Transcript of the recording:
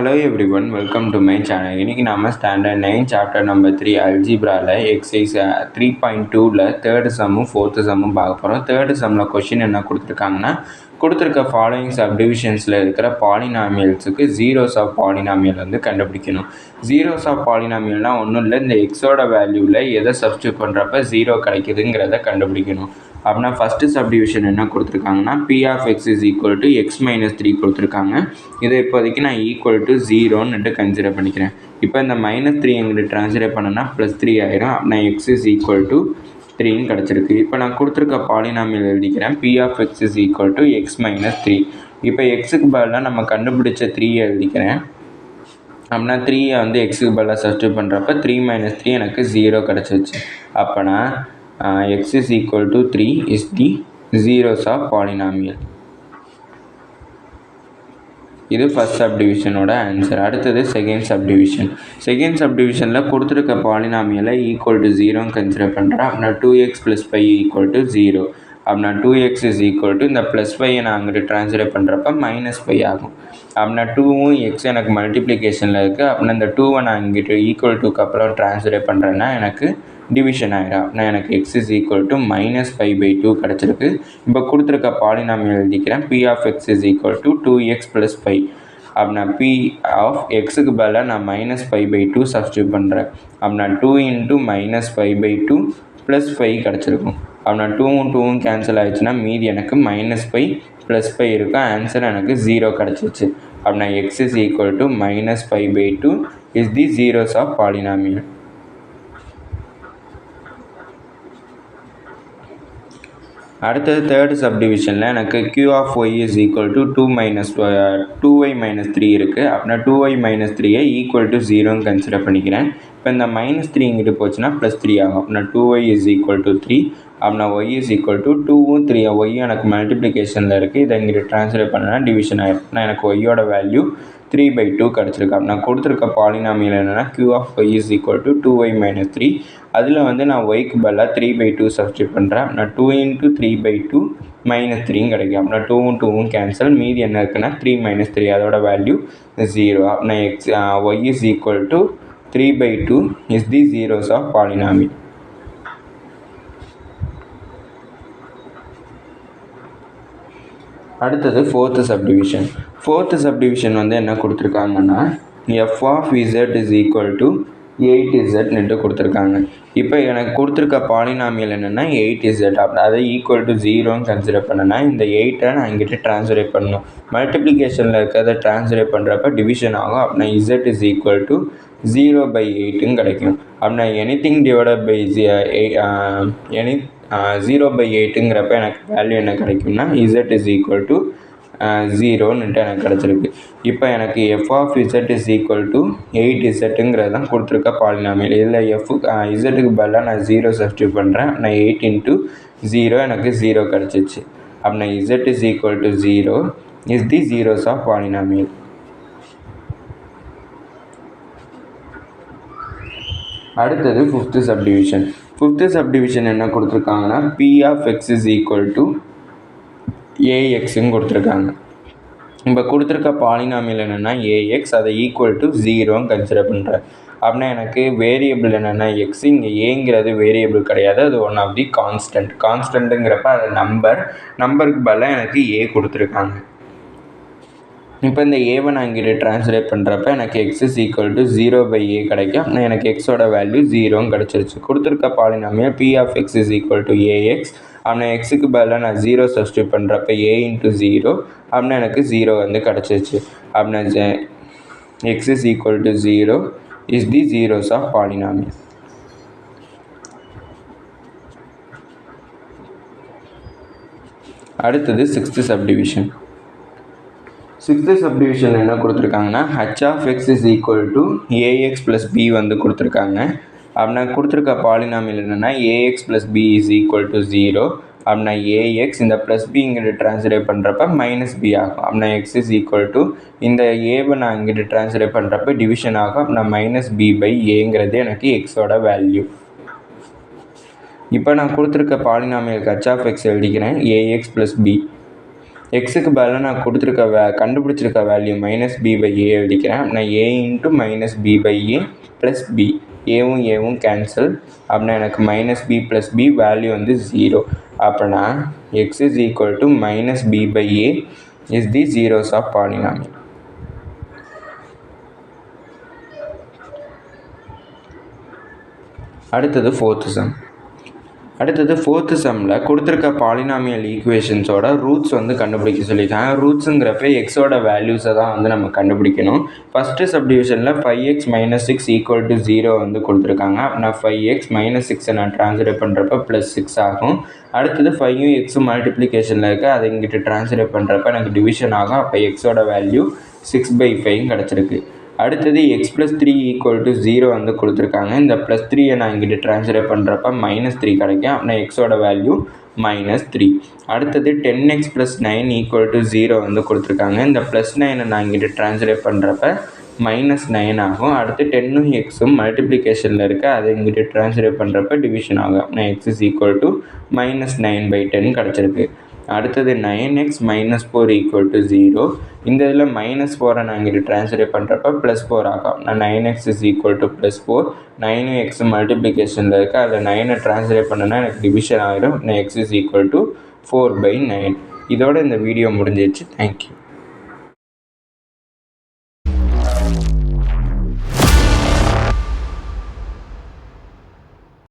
Hello everyone, welcome to my channel. இன்னைக்கு நாம standard 9 chapter number 3 அல்ஜிப்ரால எக்ஸசைஸ் 3.2ல தேர்ட் சம்மும் ஃபோர்த் சம்மும் பார்க்க போகிறோம். தேர்ட் சம்மில் கொஷின் என்ன கொடுத்துருக்காங்கன்னா, கொடுத்துருக்க ஃபாலோயிங் சப்டிவிஷன்ஸில் இருக்கிற பாலினாமியல்ஸுக்கு ஜீரோஸ் ஆஃப் பாலினாமியல் வந்து கண்டுபிடிக்கணும். ஜீரோஸ் ஆஃப் பாலினாமியல்னால் ஒன்றும் இல்லை, இந்த எக்ஸோட வேல்யூவில் எதை சப்ஸ்டியூட் பண்ணுறப்ப ஜீரோ கிடைக்குதுங்கிறத கண்டுபிடிக்கணும். அப்படின்னா ஃபஸ்ட்டு சப்டிவிஷன் என்ன கொடுத்துருக்காங்கன்னா, p of x is equal to x minus 3 கொடுத்துருக்காங்க. இதை இப்போதைக்கு நான் ஈக்குவல் டு 0ன்னு கன்சிடர் பண்ணிக்கிறேன். இப்போ இந்த -3 எங்கிட்ட ட்ரான்ஸ்லேட் பண்ணனா +3 ஆயிரும். அப்படின்னா எக்ஸ் இஸ் ஈக்குவல் டு 3ன்னு கிடச்சிருக்கு. இப்போ நான் கொடுத்துருக்க பாலினாமியல் எழுதிக்கிறேன். P of x is equal to x minus 3. இப்போ எக்ஸுக்கு பதிலாக நம்ம கண்டுபிடிச்ச 3 எழுதிக்கிறேன். அப்படின்னா 3 வந்து எக்ஸுக்கு பதிலாக சப்ஸ்டியூட் பண்ணுறப்ப 3 - 3 எனக்கு 0 கிடச்சிருச்சு. அப்போனா x is equal to 3 is the zeros of polynomial. இது ஃபர்ஸ்ட் சப்டிவிஷனோட ஆன்சர். அடுத்தது செகண்ட் சப்டிவிஷன். செகண்ட் சப்டிவிஷனில் கொடுத்துருக்க பாலினாமியலை ஈக்குவல் டு 0ன்னு கன்சிடர் பண்ணுறேன். அப்படின்னா 2x + 5 ஈக்குவல் டு 0. அப்படின்னா 2x இஸ் ஈக்குவல் டு இந்த +5 நான் அங்கிட்டு ட்ரான்ஸ்லேட் பண்ணுறப்ப -5 ஆகும். அப்படின்னா 2வும் எக்ஸ் எனக்கு மல்டிப்ளிகேஷனில் இருக்குது. அப்படின்னா இந்த 2வை நான் இங்கிட்டு ஈக்குவல் டுக்கு அப்புறம் ட்ரான்ஸ்லேட் பண்ணுறேன்னா எனக்கு டிவிஷன் ஆகிடும். அப்படின்னா எனக்கு எக்ஸ் இஸ் ஈக்குவல் டு -5/2 கிடச்சிருக்கு. இப்போ கொடுத்துருக்க பாலினாமியல் எழுதிக்கிறேன். P of x is equal to 2x + 5. அப்படின்னா பி ஆஃப் எக்ஸுக்கு பதிலாக நான் -5/2 சப்ஸ்டியூட் பண்ணுறேன். அப்படின்னா 2 × -5/2 + 5 கிடச்சிருக்கும். அப்படின்னா 2வும் 2வும் கேன்சல் ஆகிடுச்சுன்னா மீதி எனக்கு -5 + 5 இருக்கும். ஆன்சர் எனக்கு 0 கிடச்சிருச்சு. அப்படின்னா x is equal to -5/2 is the zeros of polynomial. அடுத்தது தேர்ட் சப்டிவிஷனில் எனக்கு q of y is equal to 2y - 3 இருக்குது. அப்படின்னா 2y - 3ஐ ஈக்குவல் டு 0ன்னு கன்சிடர் பண்ணிக்கிறேன். இப்போ இந்த -3 இங்கிட்டு போச்சுன்னா +3 ஆகும். அப்படின்னா 2y இஸ் ஈக்குவல் டு 3. அப்படின்னா y இஸ் ஈக்குவல் டு 2வும் 3 y எனக்கு மல்டிப்ளிகேஷனில் இருக்குது. இதை இங்கிட்டு ட்ரான்ஸ்லேட் பண்ணனா டிவிஷன் ஆகிடும். அப்படின்னா எனக்கு y-யோட வேல்யூ 3/2 கிடச்சிருக்கு. அப்படின்னா கொடுத்துருக்க பாலினாமியல் என்னென்னா q of y is equal to 2y - 3. அதில் வந்து நான் ஒய்க்கு பதிலாக 3/2 சப்ஸ்டியூட் பண்ணுறேன். அப்படின்னா 2 × 3/2 -3 கிடைக்கும். அப்படின்னா 2வும் 2வும் கேன்சல், மீதி என்ன இருக்குன்னா 3 - 3, அதோட வேல்யூ 0. அப்படின்னா y is equal to 3/2 is the zeros of polynomial. அடுத்தது ஃபோர்த்து சப்டிவிஷன். ஃபோர்த்து சப்டிவிஷன் வந்து என்ன கொடுத்துருக்காங்கன்னா, f of z is equal to 8z கொடுத்துருக்காங்க. இப்போ எனக்கு கொடுத்துருக்க பாலினாமியல் என்னென்னா 8z. அப்படி அதை ஈக்குவல் டு 0ன்னு கன்சிடர் பண்ணனா இந்த 8ஐ நான் இங்கிட்ட ட்ரான்ஸ்லேட் பண்ணணும். மல்டிப்ளிகேஷனில் இருக்கிறத ட்ரான்ஸ்லேட் பண்ணுறப்ப டிவிஷன் ஆகும். அப்படின்னா z இஸ் ஈக்குவல் டு 0/8ன்னு கிடைக்கும். அப்படின்னா எனிதிங் டிவைடட் பை 0/8ங்கிறப்ப எனக்கு வேல்யூ என்ன கிடைக்கும்னா z இஸ் ஈக்குவல் டு 0ன்னு எனக்கு கிடச்சிருக்கு. இப்போ எனக்கு f of z is equal to 8z தான் கொடுத்துருக்க பாலினாமியல். இதில் zக்கு பதிலாக நான் 0 சப்ஸ்டியூட் பண்ணுறேன். நான் 8 × 0 எனக்கு 0 கிடச்சிச்சு. அப்படின்னா z is equal to 0 is the zeros of polynomial. அடுத்தது ஃபிஃப்த்து சப்டிவிஷன். ஃபிஃப்த்து சப்டிவிஷன் என்ன கொடுத்துருக்காங்கன்னா, p of x is equal to ax கொடுத்துருக்காங்க. இப்போ கொடுத்துருக்க பாலினாமியல் என்னென்னா ax, அதை ஈக்குவல் டு 0ன்னு கன்சிடர் பண்ணுறேன். அப்படின்னா எனக்கு வேரியபிள் என்னென்னா எக்ஸ். இங்கே ஏங்கிறது வேரியபிள் கிடையாது, அது ஒன் ஆஃப் தி கான்ஸ்டன்ட்டுங்கிறப்ப அது நம்பருக்கு பதிலாக எனக்கு a கொடுத்துருக்காங்க. இப்போ இந்த ஏவை நான் இங்கிட்ட ட்ரான்ஸ்லேட் பண்ணுறப்ப எனக்கு X is equal to 0/a கிடைக்கும். ஆனால் எனக்கு எக்ஸோட வேல்யூ 0ன்னு கிடச்சிருச்சு. கொடுத்துருக்க polynomial p of x is equal to ax. அப்படின்னா எக்ஸுக்கு பதிலாக நான் 0 சப்ஸ்டியூட் பண்ணுறப்ப a × 0. அப்படின்னா எனக்கு 0 வந்து கிடச்சிருச்சு. அப்படின்னா x is equal to 0 is the zeros of polynomial. அடுத்தது சிக்ஸ்த்து சப்டிவிஷன். சிக்ஸ்த்து சப்டிவிஷன் என்ன கொடுத்துருக்காங்கன்னா, h of x is equal to ax + b வந்து கொடுத்துருக்காங்க. அப்படின்னா கொடுத்துருக்க பாலினாமியல் என்னென்னா ax + b is equal to 0. அப்படின்னா ax இந்த +b இங்கிட்ட ட்ரான்ஸ்லேட் பண்ணுறப்ப -b ஆகும். அப்படின்னா எக்ஸ் இஸ் ஈக்குவல் டு இந்த ஏவை நான் இங்கிட்ட ட்ரான்ஸ்லேட் பண்ணுறப்ப டிவிஷன் ஆகும். அப்படின்னா -b/aங்கிறது எனக்கு எக்ஸோட வேல்யூ. இப்போ நான் கொடுத்துருக்க பாலினாமியலுக்கு h ஆஃப் எக்ஸ் எழுதிக்கிறேன். ax + b. எக்ஸுக்கு பதிலாக நான் கொடுத்துருக்க கண்டுபிடிச்சிருக்க வேல்யூ -b/a எழுதிக்கிறேன். நான் a × -b/a + b, ஏவும் ஏவும் கேன்சல். அப்படின்னா எனக்கு -b + b வேல்யூ வந்து 0. அப்படின்னா x is equal to -b/a is the zeros of polynomial. அடுத்தது ஃபோர்த்து சம்மில் கொடுத்துருக்க பாலினாமியல் ஈக்குவேஷன்ஸோட ரூட்ஸ் வந்து கண்டுபிடிக்க சொல்லியிருக்காங்க. ரூட்ஸுங்கிறப்ப எக்ஸோட வேல்யூஸை தான் வந்து நம்ம கண்டுபிடிக்கணும். ஃபஸ்ட்டு சப்டிவிஷனில் 5x - 6 = 0 வந்து கொடுத்துருக்காங்க. நான் 5x - 6 நான் ட்ரான்ஸ்லேட் பண்ணுறப்ப +6 ஆகும். அடுத்தது 5ம் எக்ஸும் மல்டிப்ளிகேஷனில் இருக்குது. அதை இங்கிட்டு ட்ரான்ஸ்லேட் பண்ணுறப்ப எனக்கு டிவிஷன் ஆகும். அப்போ எக்ஸோட வேல்யூ 6/5 கிடச்சிருக்கு. அடுத்தது x + 3 = 0 வந்து கொடுத்துருக்காங்க. இந்த +3 நான் இங்கிட்டு ட்ரான்ஸ்லேட் பண்ணுறப்ப -3 கிடைக்கும். அப்படின்னா எக்ஸோட வேல்யூ -3. அடுத்தது 10x + 9 = 0 வந்து கொடுத்துருக்காங்க. இந்த +9 நான் இங்கிட்டு ட்ரான்ஸ்லேட் பண்ணுறப்ப -9 ஆகும். அடுத்து 10ம் எக்ஸும் மல்டிப்ளிகேஷனில் இருக்குது. அதை இங்கிட்டு ட்ரான்ஸ்லேட் பண்ணுறப்ப டிவிஷன் ஆகும். அப்படின்னா x is equal to -9/10 கிடச்சிருக்கு. அடுத்தது 9x - 4 = 0. இந்த இதில் -4 நான் இங்கிட்டு ட்ரான்ஸ்லேட் பண்ணுறப்ப +4 ஆகும். நான் 9x is equal to +4. 9ம் X மல்டிப்ளிகேஷனில் இருக்குது. அதில் 9 ட்ரான்ஸ்லேட் பண்ணனா எனக்கு டிவிஷன் ஆகிடும். x is equal to 4/9. இதோட இந்த வீடியோ முடிஞ்சிடுச்சு. தேங்க்யூ.